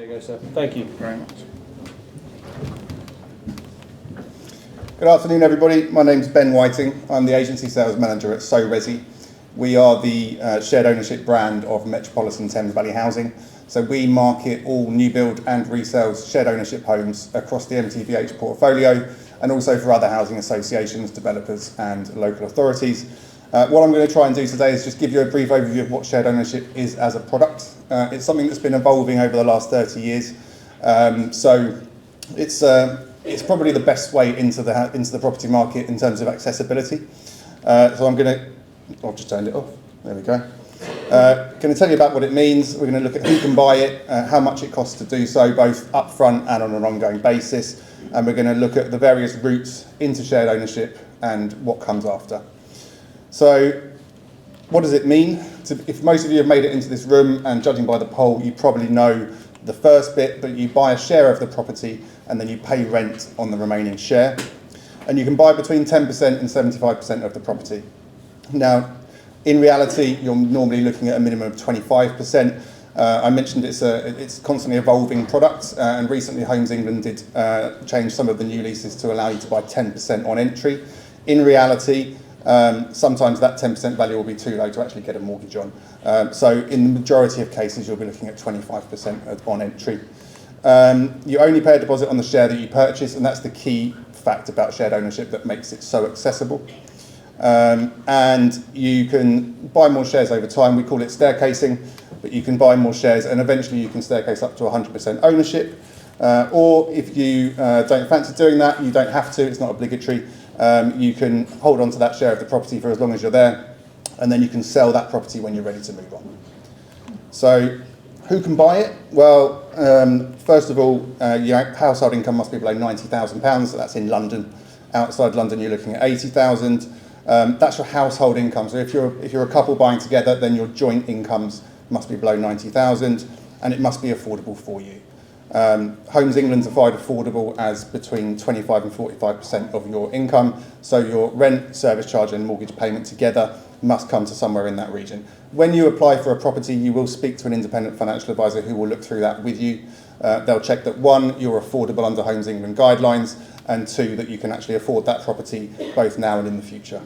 There you go, sir. Thank you very much. Good afternoon, everybody. My name's Ben Whiting. I'm the agency sales manager at So Resi. We are the shared ownership brand of Metropolitan Thames Valley Housing. So we market all new build and resale shared ownership homes across the MTVH portfolio, and also for other housing associations, developers and local authorities. What I'm going to try and do today is just give you a brief overview of what shared ownership is as a product. It's something that's been evolving over the last 30 years. So it's probably the best way into the property market in terms of accessibility. I've just turned it off. There we go. Going to tell you about what it means. We're going to look at who can buy it, how much it costs to do so, both upfront and on an ongoing basis. And we're going to look at the various routes into shared ownership and what comes after. So what does it mean? If most of you have made it into this room, and judging by the poll, you probably know the first bit, but you buy a share of the property and then you pay rent on the remaining share. And you can buy between 10% and 75% of the property. Now, in reality, you're normally looking at a minimum of 25%. I mentioned it's constantly evolving product, and recently Homes England did change some of the new leases to allow you to buy 10% on entry. In reality, sometimes that 10% value will be too low to actually get a mortgage on. So in the majority of cases, you'll be looking at 25% on entry. You only pay a deposit on the share that you purchase, and that's the key fact about shared ownership that makes it so accessible. And you can buy more shares over time. We call it staircasing, but you can buy more shares and eventually you can staircase up to 100% ownership. Or if you don't fancy doing that, you don't have to, it's not obligatory. You can hold on to that share of the property for as long as you're there, and then you can sell that property when you're ready to move on. So who can buy it? Well, first of all, your household income must be below £90,000, so that's in London. Outside London, you're looking at 80,000. That's your household income. So if you're a couple buying together, then your joint incomes must be below 90,000, and it must be affordable for you. Homes England defined affordable as between 25 and 45% of your income. So your rent, service charge and mortgage payment together must come to somewhere in that region. When you apply for a property, you will speak to an independent financial advisor who will look through that with you. They'll check that 1, you're affordable under Homes England guidelines, and 2, that you can actually afford that property both now and in the future.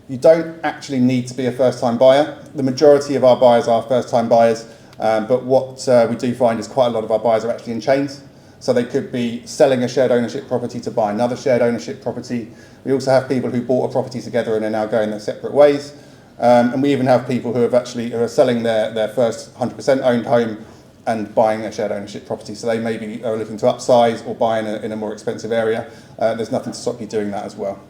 You don't actually need to be a first-time buyer. The majority of our buyers are first-time buyers, but what we do find is quite a lot of our buyers are actually in chains. So they could be selling a shared ownership property to buy another shared ownership property. We also have people who bought a property together and are now going their separate ways. And we even have people who are selling their first 100% owned home and buying a shared ownership property. So they maybe are looking to upsize or buy in a more expensive area. There's nothing to stop you doing that as well.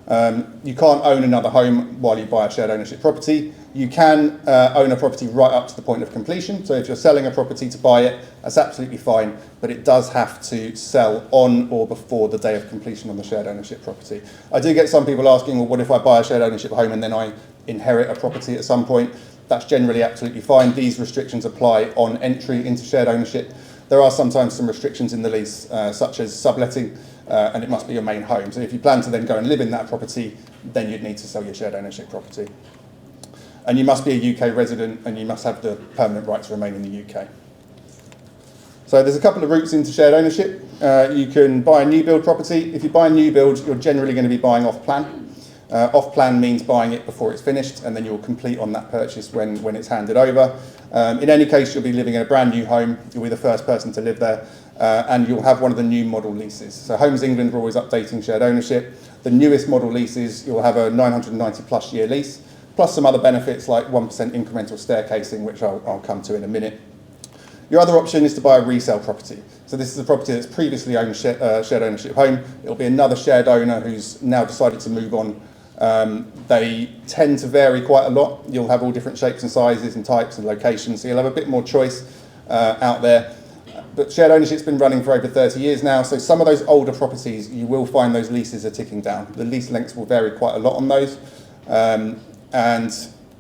You can't own another home while you buy a shared ownership property. You can own a property right up to the point of completion. So if you're selling a property to buy it, that's absolutely fine, but it does have to sell on or before the day of completion on the shared ownership property. I do get some people asking, well, what if I buy a shared ownership home and then I inherit a property at some point? That's generally absolutely fine. These restrictions apply on entry into shared ownership. There are sometimes some restrictions in the lease, such as subletting, and it must be your main home. So if you plan to then go and live in that property, then you'd need to sell your shared ownership property. And you must be a UK resident, and you must have the permanent right to remain in the UK. So there's a couple of routes into shared ownership. You can buy a new build property. If you buy a new build, you're generally going to be buying off plan. Off plan means buying it before it's finished, and then you'll complete on that purchase when it's handed over. In any case, you'll be living in a brand new home. You'll be the first person to live there, and you'll have one of the new model leases. So Homes England are always updating shared ownership. The newest model leases, you'll have a 990 plus year lease, plus some other benefits like 1% incremental staircasing, which I'll come to in a minute. Your other option is to buy a resale property. So this is a property that's previously owned shared ownership home. It'll be another shared owner who's now decided to move on. They tend to vary quite a lot. You'll have all different shapes and sizes and types and locations, so you'll have a bit more choice out there. But shared ownership's been running for over 30 years now, so some of those older properties, you will find those leases are ticking down. The lease lengths will vary quite a lot on those. And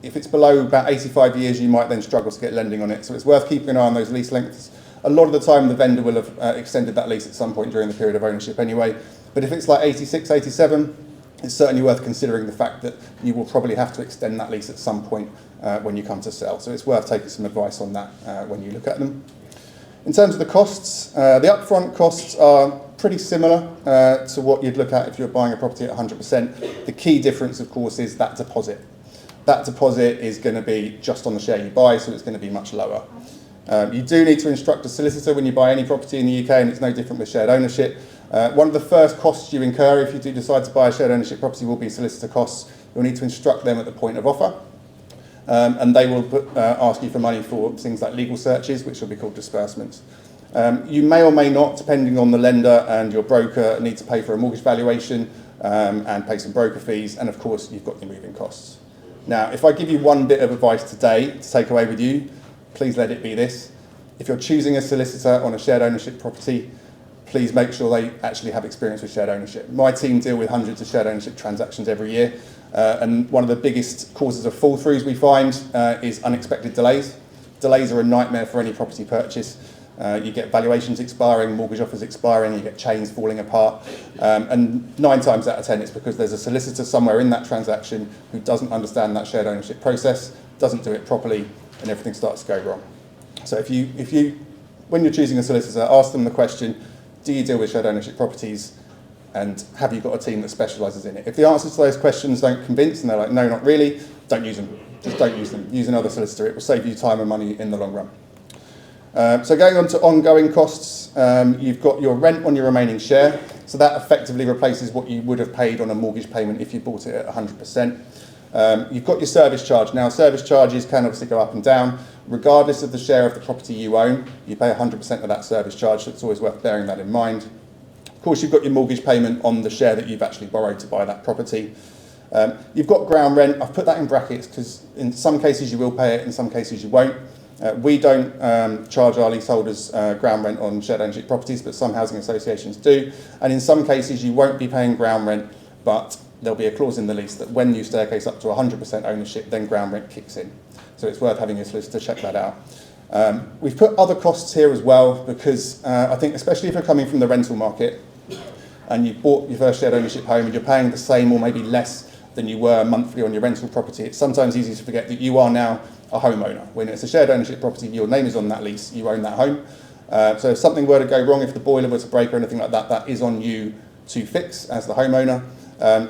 if it's below about 85 years, you might then struggle to get lending on it. So it's worth keeping an eye on those lease lengths. A lot of the time, the vendor will have extended that lease at some point during the period of ownership anyway. But if it's like 86, 87, it's certainly worth considering the fact that you will probably have to extend that lease at some point when you come to sell. So it's worth taking some advice on that when you look at them. In terms of the costs, the upfront costs are pretty similar to what you'd look at if you're buying a property at 100%. The key difference, of course, is that deposit. That deposit is going to be just on the share you buy, so it's going to be much lower. You do need to instruct a solicitor when you buy any property in the UK, and it's no different with shared ownership. One of the first costs you incur if you do decide to buy a shared ownership property will be solicitor costs. You'll need to instruct them at the point of offer, and they will ask you for money for things like legal searches, which will be called disbursements. You may or may not, depending on the lender and your broker, need to pay for a mortgage valuation and pay some broker fees, and of course you've got your moving costs. Now, if I give you one bit of advice today to take away with you, please let it be this. If you're choosing a solicitor on a shared ownership property, please make sure they actually have experience with shared ownership. My team deal with hundreds of shared ownership transactions every year, and one of the biggest causes of fall-throughs we find is unexpected delays. Delays are a nightmare for any property purchase. You get valuations expiring, mortgage offers expiring, you get chains falling apart, and 9 times out of 10 it's because there's a solicitor somewhere in that transaction who doesn't understand that shared ownership process, doesn't do it properly, and everything starts to go wrong. So if you when you're choosing a solicitor, ask them the question, do you deal with shared ownership properties, and have you got a team that specialises in it? If the answers to those questions don't convince and they're like, no, not really, don't use them. Just don't use them. Use another solicitor. It will save you time and money in the long run. So going on to ongoing costs, you've got your rent on your remaining share. So that effectively replaces what you would have paid on a mortgage payment if you bought it at 100%. You've got your service charge. Now, service charges can obviously go up and down. Regardless of the share of the property you own, you pay 100% of that service charge, so it's always worth bearing that in mind. Of course, you've got your mortgage payment on the share that you've actually borrowed to buy that property. You've got ground rent. I've put that in brackets because in some cases you will pay it, in some cases you won't. We don't charge our leaseholders ground rent on shared ownership properties, but some housing associations do. And in some cases you won't be paying ground rent, but there'll be a clause in the lease that when you staircase up to 100% ownership, then ground rent kicks in. So it's worth having your solicitor check that out. We've put other costs here as well because I think especially if you're coming from the rental market and you've bought your first shared ownership home and you're paying the same or maybe less than you were monthly on your rental property, it's sometimes easy to forget that you are now a homeowner. When it's a shared ownership property, your name is on that lease, you own that home. So if something were to go wrong, if the boiler were to break or anything like that, that is on you to fix as the homeowner.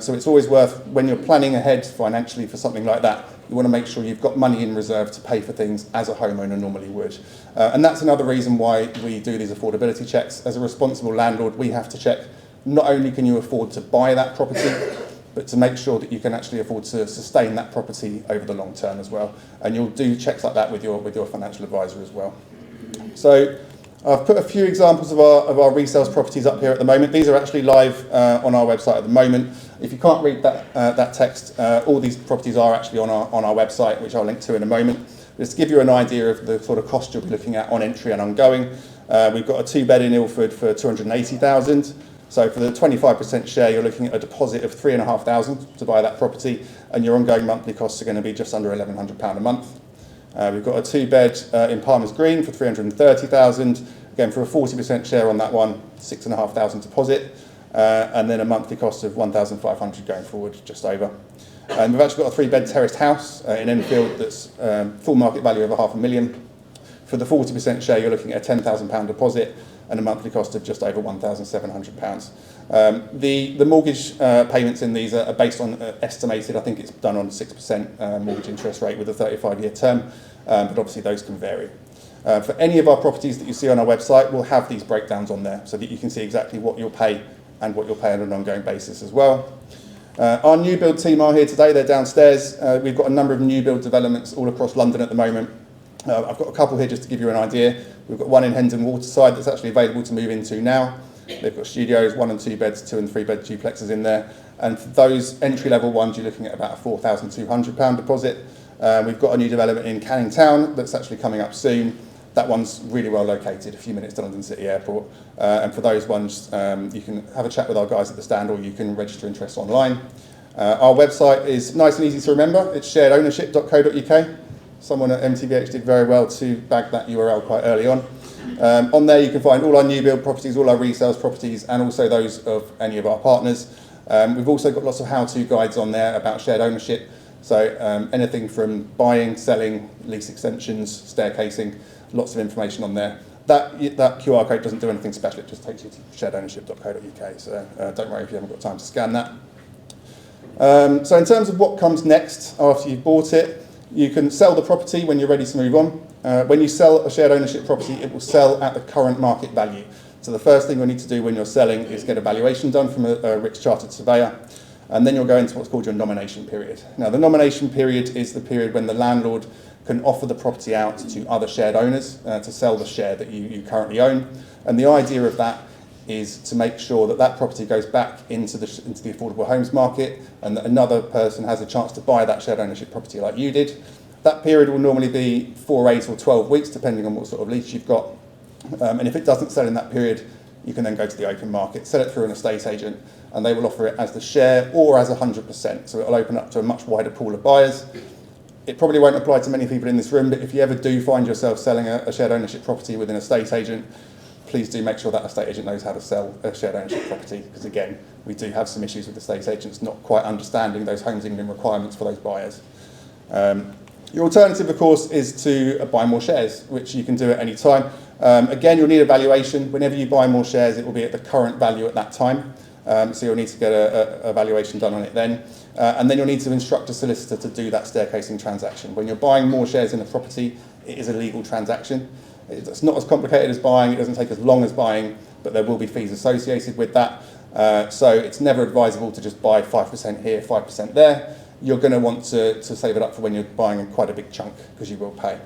So it's always worth, when you're planning ahead financially for something like that, you want to make sure you've got money in reserve to pay for things as a homeowner normally would. And that's another reason why we do these affordability checks. As a responsible landlord, we have to check not only can you afford to buy that property, but to make sure that you can actually afford to sustain that property over the long term as well. And you'll do checks like that with your financial advisor as well. So I've put a few examples of our resales properties up here at the moment. These are actually live on our website at the moment. If you can't read that text, all these properties are actually on our website, which I'll link to in a moment. Just to give you an idea of the sort of cost you'll be looking at on entry and ongoing. We've got a 2-bed in Ilford for 280,000. So for the 25% share, you're looking at a deposit of 3,500 to buy that property, and your ongoing monthly costs are going to be just under £1,100 a month. We've got a 2-bed in Palmer's Green for 330,000. Again, for a 40% share on that one, 6,500 deposit, and then a monthly cost of 1,500 going forward, just over. And we've actually got a 3-bed terraced house in Enfield that's full market value of £500,000. For the 40% share, you're looking at a £10,000 deposit and a monthly cost of just over £1,700. The mortgage payments in these are based on estimated, I think it's done on 6% mortgage interest rate with a 35-year term, but obviously those can vary. For any of our properties that you see on our website, we'll have these breakdowns on there so that you can see exactly what you'll pay and what you'll pay on an ongoing basis as well. Our new build team are here today, they're downstairs. We've got a number of new build developments all across London at the moment. I've got a couple here just to give you an idea. We've got one in Hendon Waterside that's actually available to move into now. They've got studios, 1 and 2 beds, 2 and 3 bed duplexes in there. And for those entry level ones, you're looking at about a £4,200 deposit. We've got a new development in Canning Town that's actually coming up soon. That one's really well located, a few minutes to London City Airport. And for those ones, you can have a chat with our guys at the stand or you can register interest online. Our website is nice and easy to remember. It's sharedownership.co.uk. Someone at MTVH did very well to bag that URL quite early on. On there you can find all our new build properties, all our resales properties, and also those of any of our partners. We've also got lots of how-to guides on there about shared ownership. So anything from buying, selling, lease extensions, staircasing, lots of information on there. That QR code doesn't do anything special, it just takes you to sharedownership.co.uk, so don't worry if you haven't got time to scan that. So in terms of what comes next after you've bought it, you can sell the property when you're ready to move on. When you sell a shared ownership property, it will sell at the current market value. So the first thing we need to do when you're selling is get a valuation done from a RICS chartered surveyor, and then you'll go into what's called your nomination period. Now the nomination period is the period when the landlord can offer the property out to other shared owners to sell the share that you currently own. And the idea of that is to make sure that that property goes back into the affordable homes market and that another person has a chance to buy that shared ownership property like you did. That period will normally be 4, 8 or 12 weeks, depending on what sort of lease you've got. And if it doesn't sell in that period, you can then go to the open market, sell it through an estate agent, and they will offer it as the share or as 100%. So it'll open up to a much wider pool of buyers. It probably won't apply to many people in this room, but if you ever do find yourself selling a shared ownership property with an estate agent, please do make sure that estate agent knows how to sell a shared ownership property, because again, we do have some issues with estate agents not quite understanding those Homes England requirements for those buyers. Your alternative, of course, is to buy more shares, which you can do at any time. Again, you'll need a valuation. Whenever you buy more shares, it will be at the current value at that time. So you'll need to get a valuation done on it then. And then you'll need to instruct a solicitor to do that staircasing transaction. When you're buying more shares in a property, it is a legal transaction. It's not as complicated as buying, it doesn't take as long as buying, but there will be fees associated with that. So it's never advisable to just buy 5% here, 5% there. You're going to want to save it up for when you're buying quite a big chunk, because you will pay.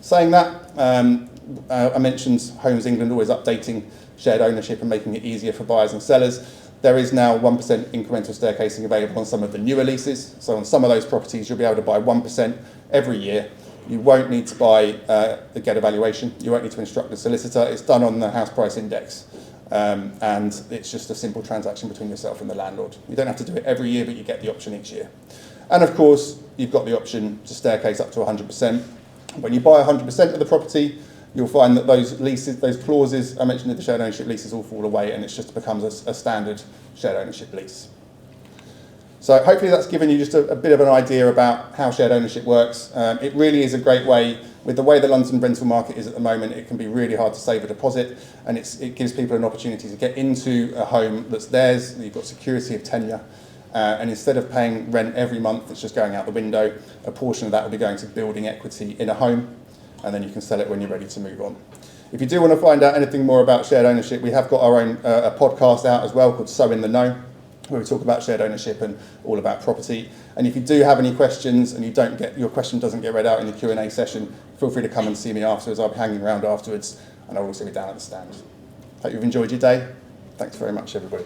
Saying that, I mentioned Homes England always updating shared ownership and making it easier for buyers and sellers. There is now 1% incremental staircasing available on some of the newer leases. So on some of those properties, you'll be able to buy 1% every year. You won't need to get a valuation. You won't need to instruct a solicitor. It's done on the house price index. And it's just a simple transaction between yourself and the landlord. You don't have to do it every year, but you get the option each year. And of course, you've got the option to staircase up to 100%. When you buy 100% of the property, you'll find that those leases, those clauses I mentioned in the shared ownership leases all fall away, and it just becomes a standard shared ownership lease. So hopefully that's given you just a bit of an idea about how shared ownership works. It really is a great way. With the way the London rental market is at the moment, it can be really hard to save a deposit, and it gives people an opportunity to get into a home that's theirs. You've got security of tenure, and instead of paying rent every month, it's just going out the window. A portion of that will be going to building equity in a home, and then you can sell it when you're ready to move on. If you do want to find out anything more about shared ownership, we have got our own a podcast out as well called So in the Know, where we talk about shared ownership and all about property. And if you do have any questions and your question doesn't get read out in the Q&A session, feel free to come and see me afterwards. I'll be hanging around afterwards, and I'll also be down at the stand. Hope you've enjoyed your day. Thanks very much, everybody.